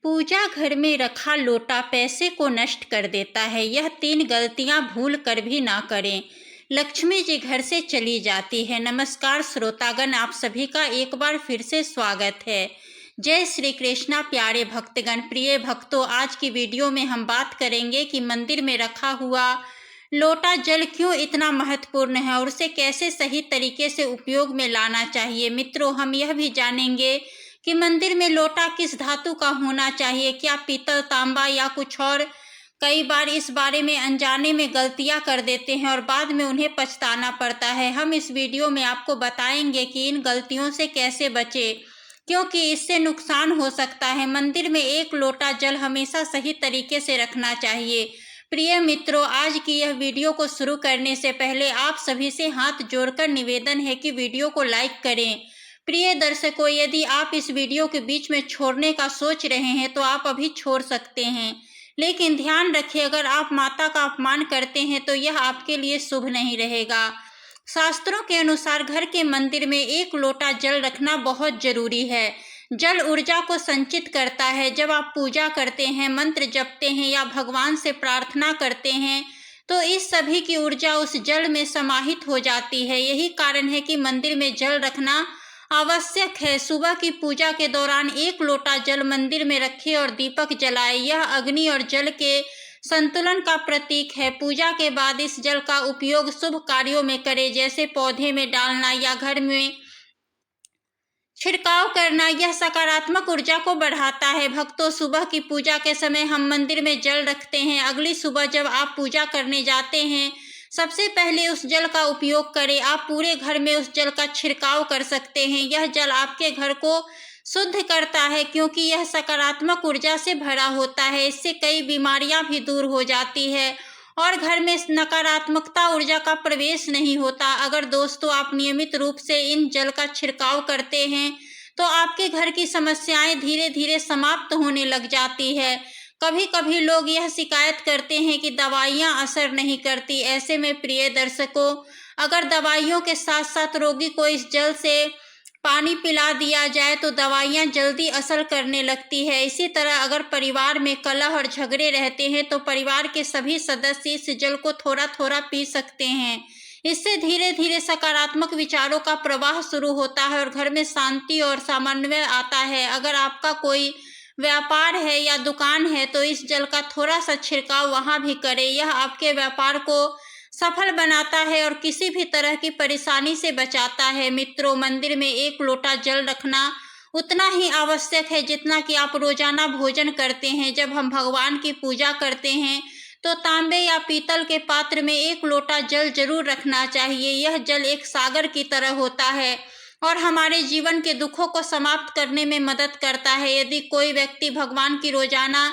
पूजा घर में रखा लोटा पैसे को नष्ट कर देता है। यह 3 गलतियां भूल कर भी ना करें। लक्ष्मी जी घर से चली जाती है। नमस्कार श्रोतागण, आप सभी का एक बार फिर से स्वागत है। जय श्री कृष्णा प्यारे भक्तगण, प्रिय भक्तों, आज की वीडियो में हम बात करेंगे कि मंदिर में रखा हुआ लोटा जल क्यों इतना महत्वपूर्ण है और उसे कैसे सही तरीके से उपयोग में लाना चाहिए। मित्रों, हम यह भी जानेंगे कि मंदिर में लोटा किस धातु का होना चाहिए, क्या पीतल, तांबा या कुछ और। कई बार इस बारे में अनजाने में गलतियां कर देते हैं और बाद में उन्हें पछताना पड़ता है। हम इस वीडियो में आपको बताएंगे कि इन गलतियों से कैसे बचें, क्योंकि इससे नुकसान हो सकता है। मंदिर में एक लोटा जल हमेशा सही तरीके से रखना चाहिए। प्रिय मित्रों, आज की यह वीडियो को शुरू करने से पहले आप सभी से हाथ जोड़कर निवेदन है कि वीडियो को लाइक करें। प्रिय दर्शकों, यदि आप इस वीडियो के बीच में छोड़ने का सोच रहे हैं तो आप अभी छोड़ सकते हैं, लेकिन ध्यान रखें, अगर आप माता का अपमान करते हैं तो यह आपके लिए शुभ नहीं रहेगा। शास्त्रों के अनुसार घर के मंदिर में एक लोटा जल रखना बहुत जरूरी है। जल ऊर्जा को संचित करता है। जब आप पूजा करते हैं, मंत्र जपते हैं या भगवान से प्रार्थना करते हैं तो इस सभी की ऊर्जा उस जल में समाहित हो जाती है। यही कारण है कि मंदिर में जल रखना आवश्यक है। सुबह की पूजा के दौरान एक लोटा जल मंदिर में रखें और दीपक जलाएं। यह अग्नि और जल के संतुलन का प्रतीक है। पूजा के बाद इस जल का उपयोग शुभ कार्यों में करें, जैसे पौधे में डालना या घर में छिड़काव करना। यह सकारात्मक ऊर्जा को बढ़ाता है। भक्तों, सुबह की पूजा के समय हम मंदिर में जल रखते हैं। अगली सुबह जब आप पूजा करने जाते हैं, सबसे पहले उस जल का उपयोग करें। आप पूरे घर में उस जल का छिड़काव कर सकते हैं। यह जल आपके घर को शुद्ध करता है, क्योंकि यह सकारात्मक ऊर्जा से भरा होता है। इससे कई बीमारियां भी दूर हो जाती है और घर में नकारात्मकता ऊर्जा का प्रवेश नहीं होता। अगर दोस्तों आप नियमित रूप से इन जल का छिड़काव करते हैं तो आपके घर की समस्याएं धीरे धीरे समाप्त होने लग जाती है। कभी कभी लोग यह शिकायत करते हैं कि दवाइयां असर नहीं करती। ऐसे में प्रिय दर्शकों, अगर दवाइयों के साथ साथ रोगी को इस जल से पानी पिला दिया जाए तो दवाइयां जल्दी असर करने लगती है। इसी तरह अगर परिवार में कलह और झगड़े रहते हैं तो परिवार के सभी सदस्य इस जल को थोड़ा थोड़ा पी सकते हैं। इससे धीरे धीरे सकारात्मक विचारों का प्रवाह शुरू होता है और घर में शांति और समन्वय आता है। अगर आपका कोई व्यापार है या दुकान है तो इस जल का थोड़ा सा छिड़काव वहां भी करें। यह आपके व्यापार को सफल बनाता है और किसी भी तरह की परेशानी से बचाता है। मित्रों, मंदिर में एक लोटा जल रखना उतना ही आवश्यक है जितना कि आप रोजाना भोजन करते हैं। जब हम भगवान की पूजा करते हैं तो तांबे या पीतल के पात्र में एक लोटा जल जरूर रखना चाहिए। यह जल एक सागर की तरह होता है और हमारे जीवन के दुखों को समाप्त करने में मदद करता है। यदि कोई व्यक्ति भगवान की रोजाना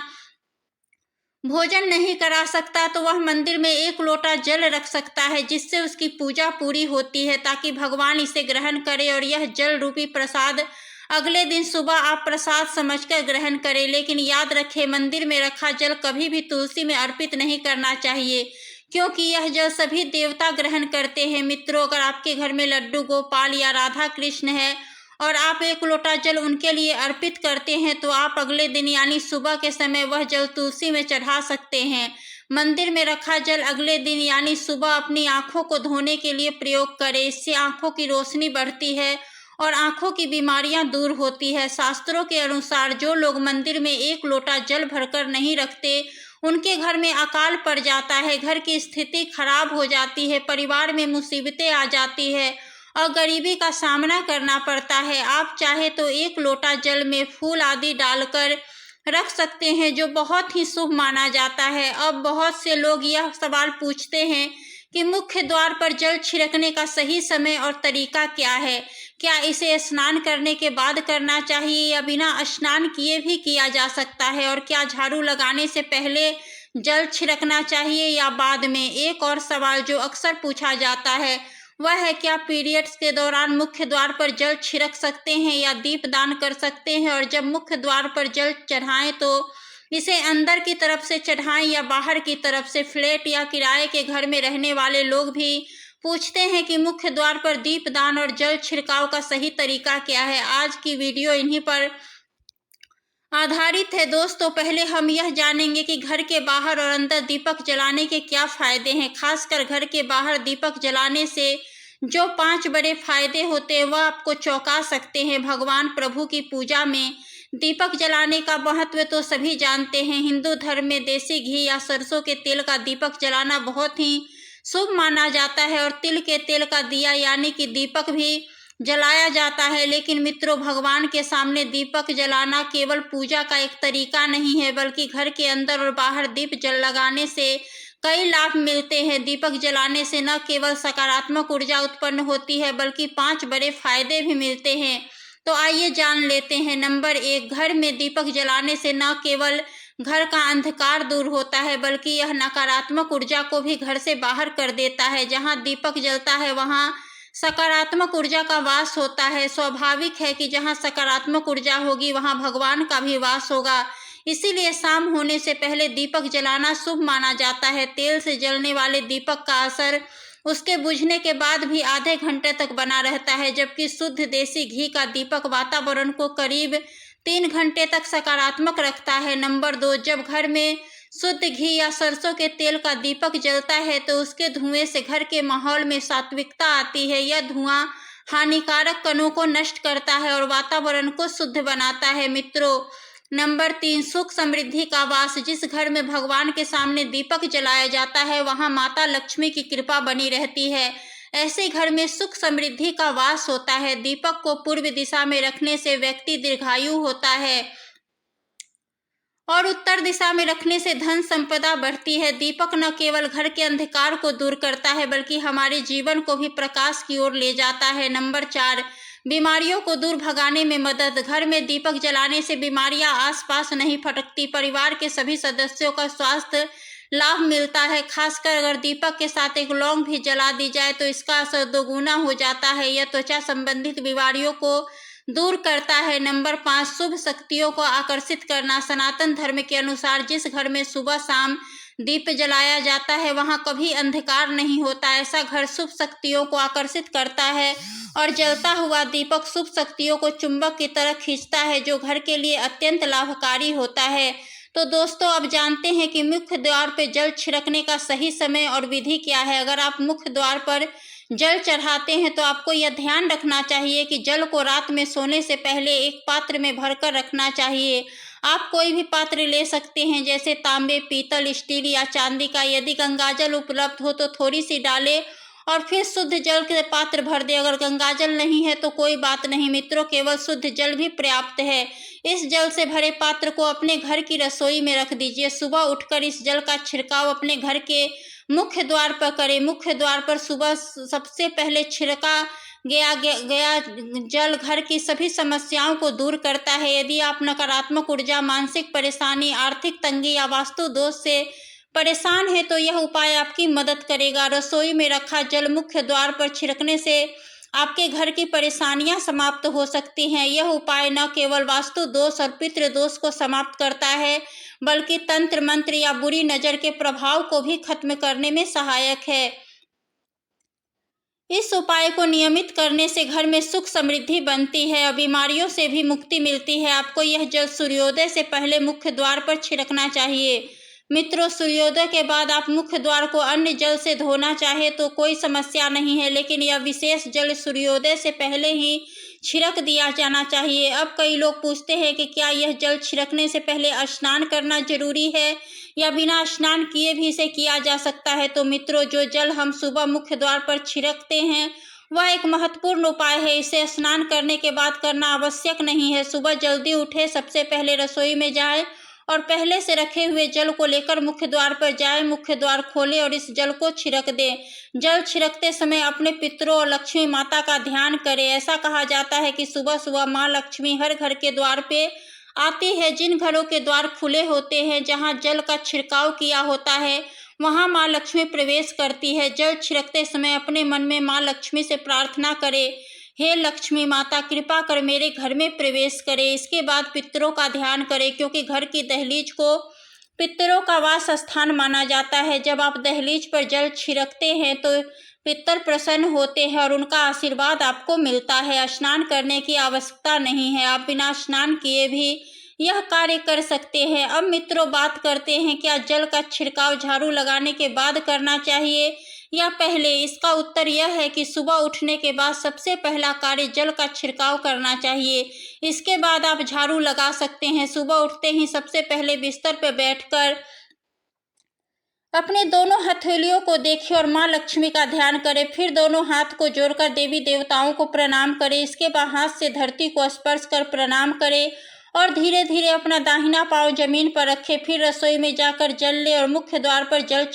भोजन नहीं करा सकता तो वह मंदिर में एक लोटा जल रख सकता है, जिससे उसकी पूजा पूरी होती है, ताकि भगवान इसे ग्रहण करे और यह जल रूपी प्रसाद अगले दिन सुबह आप प्रसाद समझकर ग्रहण करें। लेकिन याद रखें, मंदिर में रखा जल कभी भी तुलसी में अर्पित नहीं करना चाहिए, क्योंकि यह जल सभी देवता ग्रहण करते हैं। मित्रों, अगर आपके घर में लड्डू गोपाल या राधा कृष्ण है और आप एक लोटा जल उनके लिए अर्पित करते हैं तो आप अगले दिन यानी सुबह के समय वह जल तुलसी में चढ़ा सकते हैं। मंदिर में रखा जल अगले दिन यानी सुबह अपनी आंखों को धोने के लिए प्रयोग करें। इससे आंखों की रोशनी बढ़ती है और आंखों की बीमारियां दूर होती है। शास्त्रों के अनुसार जो लोग मंदिर में एक लोटा जल भरकर नहीं रखते, उनके घर में अकाल पड़ जाता है, घर की स्थिति खराब हो जाती है, परिवार में मुसीबतें आ जाती है और गरीबी का सामना करना पड़ता है। आप चाहे तो एक लोटा जल में फूल आदि डालकर रख सकते हैं, जो बहुत ही शुभ माना जाता है। अब बहुत से लोग यह सवाल पूछते हैं कि मुख्य द्वार पर जल छिड़कने का सही समय और तरीका क्या है। क्या इसे स्नान करने के बाद करना चाहिए या बिना स्नान किए भी किया जा सकता है, और क्या झाड़ू लगाने से पहले जल छिड़कना चाहिए या बाद में। एक और सवाल जो अक्सर पूछा जाता है वह है, क्या पीरियड्स के दौरान मुख्य द्वार पर जल छिड़क सकते हैं या दीप दान कर सकते हैं, और जब मुख्य द्वार पर जल चढ़ाएं तो इसे अंदर की तरफ से चढ़ाएं या बाहर की तरफ से। फ्लैट या किराए के घर में रहने वाले लोग भी पूछते हैं कि मुख्य द्वार पर दीप दान और जल छिड़काव का सही तरीका क्या है। आज की वीडियो इन्हीं पर आधारित है। दोस्तों, पहले हम यह जानेंगे कि घर के बाहर और अंदर दीपक जलाने के क्या फायदे हैं। खासकर घर के बाहर दीपक जलाने से जो 5 बड़े फायदे होते हैं वह आपको चौंका सकते हैं। भगवान प्रभु की पूजा में दीपक जलाने का महत्व तो सभी जानते हैं। हिंदू धर्म में देसी घी या सरसों के तेल का दीपक जलाना बहुत ही शुभ माना जाता है और तिल के तेल का दिया यानी कि दीपक भी जलाया जाता है। लेकिन मित्रों, भगवान के सामने दीपक जलाना केवल पूजा का एक तरीका नहीं है, बल्कि घर के अंदर और बाहर दीप जल लगाने से कई लाभ मिलते हैं। दीपक जलाने से न केवल सकारात्मक ऊर्जा उत्पन्न होती है, बल्कि 5 बड़े फायदे भी मिलते हैं। तो आइए जान लेते हैं। नंबर 1, घर में दीपक जलाने से न केवल घर का अंधकार दूर होता है, बल्कि यह नकारात्मक ऊर्जा को भी घर से बाहर कर देता है। जहाँ दीपक जलता है वहाँ सकारात्मक ऊर्जा का वास होता है। स्वाभाविक है कि जहाँ सकारात्मक ऊर्जा होगी वहाँ भगवान का भी वास होगा। इसीलिए शाम होने से पहले दीपक जलाना शुभ माना जाता है। तेल से जलने वाले दीपक का असर उसके बुझने के बाद भी आधे घंटे तक बना रहता है, जबकि शुद्ध देसी घी का दीपक वातावरण को करीब 3 घंटे तक सकारात्मक रखता है। नंबर 2, जब घर में शुद्ध घी या सरसों के तेल का दीपक जलता है तो उसके धुएं से घर के माहौल में सात्विकता आती है। यह धुआं हानिकारक कणों को नष्ट करता है और वातावरण को शुद्ध बनाता है। मित्रों, नंबर 3, सुख समृद्धि का वास। जिस घर में भगवान के सामने दीपक जलाया जाता है वहां माता लक्ष्मी की कृपा बनी रहती है। ऐसे घर में सुख समृद्धि का वास होता है। दीपक को पूर्व दिशा में रखने से व्यक्ति दीर्घायु होता है और उत्तर दिशा में रखने से धन संपदा बढ़ती है। दीपक न केवल घर के अंधकार को दूर करता है, बल्कि हमारे जीवन को भी प्रकाश की ओर ले जाता है। नंबर 4, बीमारियों को दूर भगाने में मदद। घर में दीपक जलाने से बीमारियां आसपास नहीं फटकती। परिवार के सभी सदस्यों का स्वास्थ्य लाभ मिलता है। खासकर अगर दीपक के साथ एक लौंग भी जला दी जाए तो इसका असर दोगुना हो जाता है। यह त्वचा संबंधित बीमारियों को दूर करता है। नंबर 5, शुभ शक्तियों को आकर्षित करना। सनातन धर्म के अनुसार जिस घर में सुबह शाम दीप जलाया जाता है वहां कभी अंधकार नहीं होता। ऐसा घर शुभ शक्तियों को आकर्षित करता है और जलता हुआ दीपक शुभ शक्तियों को चुंबक की तरह खींचता है, जो घर के लिए अत्यंत लाभकारी होता है। तो दोस्तों, अब जानते हैं कि मुख्य द्वार पर जल छिड़कने का सही समय और विधि क्या है। अगर आप मुख्य द्वार पर जल चढ़ाते हैं तो आपको यह ध्यान रखना चाहिए कि जल को रात में सोने से पहले एक पात्र में भरकर रखना चाहिए। आप कोई भी पात्र ले सकते हैं, जैसे तांबे, पीतल, स्टील या चांदी का। यदि गंगाजल उपलब्ध हो तो थोड़ी सी डालें और फिर शुद्ध जल के पात्र भर दें। अगर गंगाजल नहीं है तो कोई बात नहीं मित्रों, केवल शुद्ध जल भी पर्याप्त है। इस जल से भरे पात्र को अपने घर की रसोई में रख दीजिए। सुबह उठकर इस जल का छिड़काव अपने घर के मुख्य द्वार पर करें। मुख्य द्वार पर सुबह सबसे पहले छिड़का गया जल घर की सभी समस्याओं को दूर करता है। यदि आप नकारात्मक ऊर्जा, मानसिक परेशानी, आर्थिक तंगी या वास्तु दोष से परेशान है तो यह उपाय आपकी मदद करेगा। रसोई में रखा जल मुख्य द्वार पर छिड़कने से आपके घर की परेशानियां समाप्त हो सकती हैं। यह उपाय न केवल वास्तु दोष और पितृ दोष को समाप्त करता है, बल्कि तंत्र मंत्र या बुरी नजर के प्रभाव को भी खत्म करने में सहायक है। इस उपाय को नियमित करने से घर में सुख समृद्धि बनती है और बीमारियों से भी मुक्ति मिलती है। आपको यह जल सूर्योदय से पहले मुख्य द्वार पर छिड़कना चाहिए। मित्रों, सूर्योदय के बाद आप मुख्य द्वार को अन्य जल से धोना चाहे तो कोई समस्या नहीं है, लेकिन यह विशेष जल सूर्योदय से पहले ही छिड़क दिया जाना चाहिए। अब कई लोग पूछते हैं कि क्या यह जल छिड़कने से पहले स्नान करना जरूरी है या बिना स्नान किए भी इसे किया जा सकता है। तो मित्रों, जो जल हम सुबह मुख्य द्वार पर छिड़कते हैं वह एक महत्वपूर्ण उपाय है। इसे स्नान करने के बाद करना आवश्यक नहीं है। सुबह जल्दी उठे, सबसे पहले रसोई में जाए और पहले से रखे हुए जल को लेकर मुख्य द्वार पर जाए। मुख्य द्वार खोले और इस जल को छिड़क दें। जल छिड़कते समय अपने पितरों और लक्ष्मी माता का ध्यान करें। ऐसा कहा जाता है कि सुबह सुबह माँ लक्ष्मी हर घर के द्वार पे आती है। जिन घरों के द्वार खुले होते हैं, जहाँ जल का छिड़काव किया होता है, वहाँ माँ लक्ष्मी प्रवेश करती है। जल छिड़कते समय अपने मन में माँ लक्ष्मी से प्रार्थना करें, हे लक्ष्मी माता, कृपा कर मेरे घर में प्रवेश करें। इसके बाद पितरों का ध्यान करें, क्योंकि घर की दहलीज को पितरों का वास स्थान माना जाता है। जब आप दहलीज पर जल छिड़कते हैं तो पितर प्रसन्न होते हैं और उनका आशीर्वाद आपको मिलता है। स्नान करने की आवश्यकता नहीं है। आप बिना स्नान किए भी यह कार्य कर सकते हैं। अब मित्रों, बात करते हैं, क्या जल का छिड़काव झाड़ू लगाने के बाद करना चाहिए या पहले? इसका उत्तर यह है कि सुबह उठने के बाद सबसे पहला कार्य जल का छिड़काव करना चाहिए। इसके बाद आप झाड़ू लगा सकते हैं। सुबह उठते ही सबसे पहले बिस्तर पर बैठकर अपने दोनों हथेलियों को देखें और माँ लक्ष्मी का ध्यान करें। फिर दोनों हाथ को जोड़कर देवी देवताओं को प्रणाम करें। इसके बाद हाथ से धरती को स्पर्श कर प्रणाम करें और धीरे धीरे अपना दाहिना पांव जमीन पर रखें। फिर रसोई में जाकर जल लें और मुख्य द्वार पर जल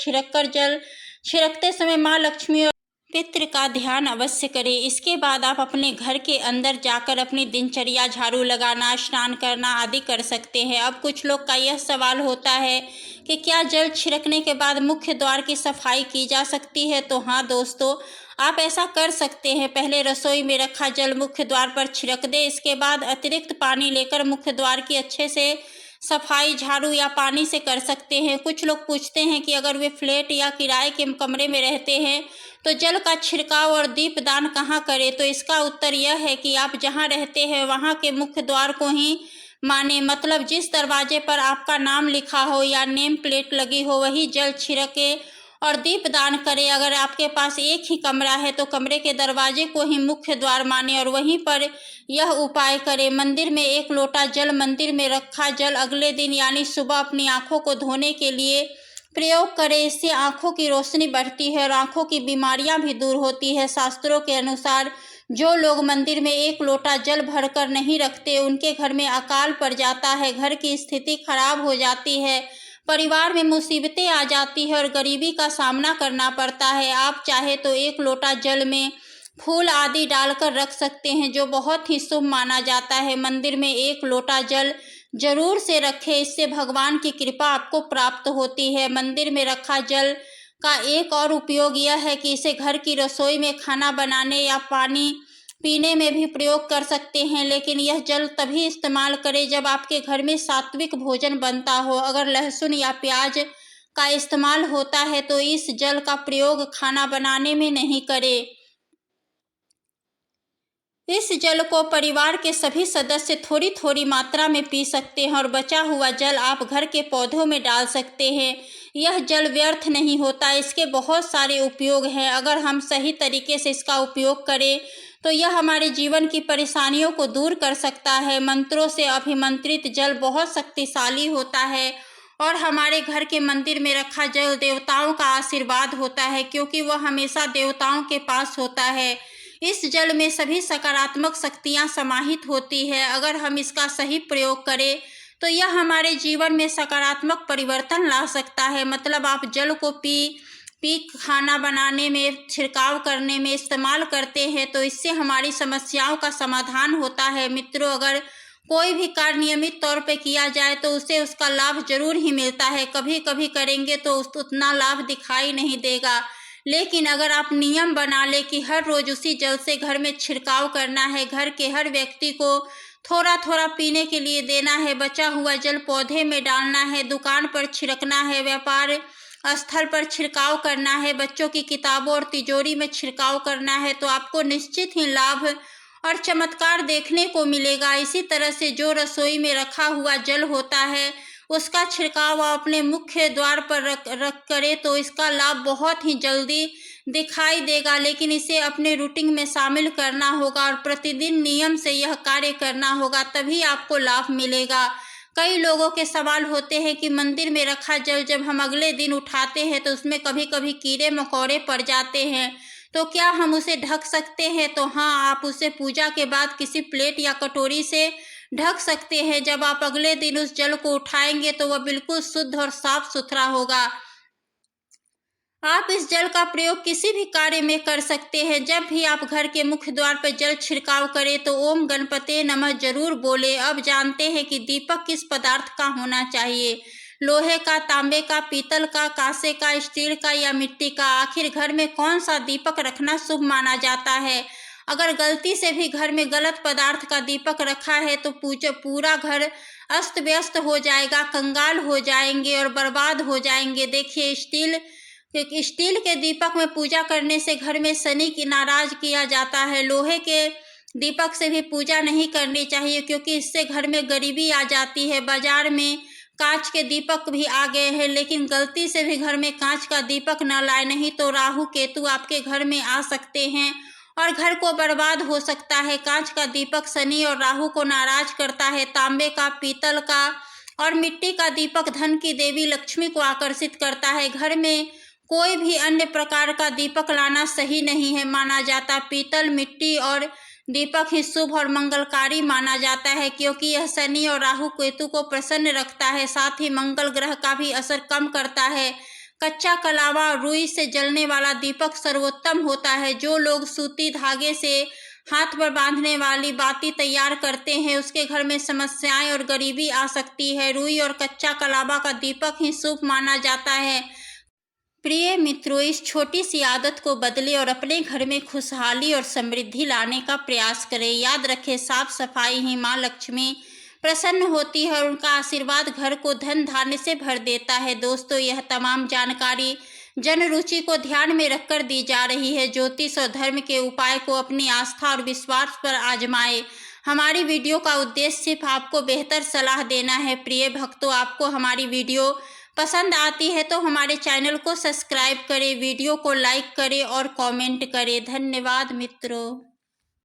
छिड़कते समय माँ लक्ष्मी और पितृ का ध्यान अवश्य करें। इसके बाद आप अपने घर के अंदर जाकर अपनी दिनचर्या, झाड़ू लगाना, स्नान करना आदि कर सकते हैं। अब कुछ लोग का यह सवाल होता है कि क्या जल छिड़कने के बाद मुख्य द्वार की सफाई की जा सकती है? तो हाँ दोस्तों, आप ऐसा कर सकते हैं। पहले रसोई में रखा जल मुख्य द्वार पर छिड़क दें। इसके बाद अतिरिक्त पानी लेकर मुख्य द्वार की अच्छे से सफाई झाड़ू या पानी से कर सकते हैं। कुछ लोग पूछते हैं कि अगर वे फ्लैट या किराए के कमरे में रहते हैं तो जल का छिड़काव और दीपदान कहाँ करें? तो इसका उत्तर यह है कि आप जहाँ रहते हैं वहाँ के मुख्य द्वार को ही माने, मतलब जिस दरवाजे पर आपका नाम लिखा हो या नेम प्लेट लगी हो वही जल छिड़के और दीपदान करें। अगर आपके पास एक ही कमरा है तो कमरे के दरवाजे को ही मुख्य द्वार माने और वहीं पर यह उपाय करें। मंदिर में 1 लोटा जल, मंदिर में रखा जल अगले दिन यानी सुबह अपनी आंखों को धोने के लिए प्रयोग करें। इससे आंखों की रोशनी बढ़ती है और आंखों की बीमारियां भी दूर होती है। शास्त्रों के अनुसार जो लोग मंदिर में 1 लोटा जल भरकर नहीं रखते उनके घर में अकाल पड़ जाता है, घर की स्थिति खराब हो जाती है, परिवार में मुसीबतें आ जाती है और गरीबी का सामना करना पड़ता है। आप चाहे तो 1 लोटा जल में फूल आदि डालकर रख सकते हैं जो बहुत ही शुभ माना जाता है। मंदिर में 1 लोटा जल जरूर से रखें, इससे भगवान की कृपा आपको प्राप्त होती है। मंदिर में रखा जल का एक और उपयोग यह है कि इसे घर की रसोई में खाना बनाने या पानी पीने में भी प्रयोग कर सकते हैं, लेकिन यह जल तभी इस्तेमाल करें जब आपके घर में सात्विक भोजन बनता हो। अगर लहसुन या प्याज का इस्तेमाल होता है तो इस जल का प्रयोग खाना बनाने में नहीं करें। इस जल को परिवार के सभी सदस्य थोड़ी थोड़ी मात्रा में पी सकते हैं और बचा हुआ जल आप घर के पौधों में डाल सकते हैं। यह जल व्यर्थ नहीं होता, इसके बहुत सारे उपयोग हैं। अगर हम सही तरीके से इसका उपयोग करें तो यह हमारे जीवन की परेशानियों को दूर कर सकता है। मंत्रों से अभिमंत्रित जल बहुत शक्तिशाली होता है और हमारे घर के मंदिर में रखा जल देवताओं का आशीर्वाद होता है, क्योंकि वह हमेशा देवताओं के पास होता है। इस जल में सभी सकारात्मक शक्तियां समाहित होती है। अगर हम इसका सही प्रयोग करें तो यह हमारे जीवन में सकारात्मक परिवर्तन ला सकता है। मतलब आप जल को पी खाना बनाने में, छिड़काव करने में इस्तेमाल करते हैं तो इससे हमारी समस्याओं का समाधान होता है। मित्रों, अगर कोई भी कार्य नियमित तौर पे किया जाए तो उसे उसका लाभ जरूर ही मिलता है। कभी कभी करेंगे तो उतना लाभ दिखाई नहीं देगा, लेकिन अगर आप नियम बना ले कि हर रोज उसी जल से घर में छिड़काव करना है, घर के हर व्यक्ति को थोड़ा थोड़ा पीने के लिए देना है, बचा हुआ जल पौधे में डालना है, दुकान पर छिड़कना है, व्यापार स्थल पर छिड़काव करना है, बच्चों की किताबों और तिजोरी में छिड़काव करना है, तो आपको निश्चित ही लाभ और चमत्कार देखने को मिलेगा। इसी तरह से जो रसोई में रखा हुआ जल होता है उसका छिड़काव आप अपने मुख्य द्वार पर रख करें तो इसका लाभ बहुत ही जल्दी दिखाई देगा, लेकिन इसे अपने रूटीन में शामिल करना होगा और प्रतिदिन नियम से यह कार्य करना होगा, तभी आपको लाभ मिलेगा। कई लोगों के सवाल होते हैं कि मंदिर में रखा जल जब हम अगले दिन उठाते हैं तो उसमें कभी कभी कीड़े मकोड़े पड़ जाते हैं, तो क्या हम उसे ढक सकते हैं? तो हाँ, आप उसे पूजा के बाद किसी प्लेट या कटोरी से ढक सकते हैं। जब आप अगले दिन उस जल को उठाएंगे तो वह बिल्कुल शुद्ध और साफ सुथरा होगा। आप इस जल का प्रयोग किसी भी कार्य में कर सकते हैं। जब भी आप घर के मुख्य द्वार पर जल छिड़काव करें तो ओम गणपते नमः जरूर बोले। अब जानते हैं कि दीपक किस पदार्थ का होना चाहिए, लोहे का, तांबे का, पीतल का, कांसे का, स्टील का या मिट्टी का। आखिर घर में कौन सा दीपक रखना शुभ माना जाता है? अगर गलती से भी घर में गलत पदार्थ का दीपक रखा है तो पूरा घर अस्त व्यस्त हो जाएगा, कंगाल हो जाएंगे और बर्बाद हो जाएंगे। देखिए, स्टील के दीपक में पूजा करने से घर में शनि की नाराज किया जाता है। लोहे के दीपक से भी पूजा नहीं करनी चाहिए, क्योंकि इससे घर में गरीबी आ जाती है। बाजार में कांच के दीपक भी आ गए हैं, लेकिन गलती से भी घर में कांच का दीपक न लाए, नहीं तो राहु केतु आपके घर में आ सकते हैं और घर को बर्बाद हो सकता है। कांच का दीपक शनि और राहु को नाराज करता है। तांबे का, पीतल का और मिट्टी का दीपक धन की देवी लक्ष्मी को आकर्षित करता है। घर में कोई भी अन्य प्रकार का दीपक लाना सही नहीं है माना जाता। पीतल, मिट्टी और दीपक ही शुभ और मंगलकारी माना जाता है, क्योंकि यह शनि और राहु केतु को प्रसन्न रखता है, साथ ही मंगल ग्रह का भी असर कम करता है। कच्चा कलावा और रुई से जलने वाला दीपक सर्वोत्तम होता है। जो लोग सूती धागे से हाथ पर बांधने वाली बाती तैयार करते हैं, उसके घर में समस्याएं और गरीबी आ सकती है। रुई और कच्चा कलावा का दीपक ही शुभ माना जाता है। प्रिय मित्रों, इस छोटी सी आदत को बदलें और अपने घर में खुशहाली और समृद्धि लाने का प्रयास करें। याद रखें, साफ सफाई ही माँ लक्ष्मी प्रसन्न होती है और उनका आशीर्वाद घर को धन धान्य से भर देता है। दोस्तों, यह तमाम जानकारी जन रुचि को ध्यान में रखकर दी जा रही है। ज्योतिष और धर्म के उपाय को अपनी आस्था और विश्वास पर आजमाएं। हमारी वीडियो का उद्देश्य सिर्फ आपको बेहतर सलाह देना है। प्रिय भक्तों, आपको हमारी वीडियो पसंद आती है तो हमारे चैनल को सब्सक्राइब करें, वीडियो को लाइक करें और कमेंट करें। धन्यवाद मित्रों।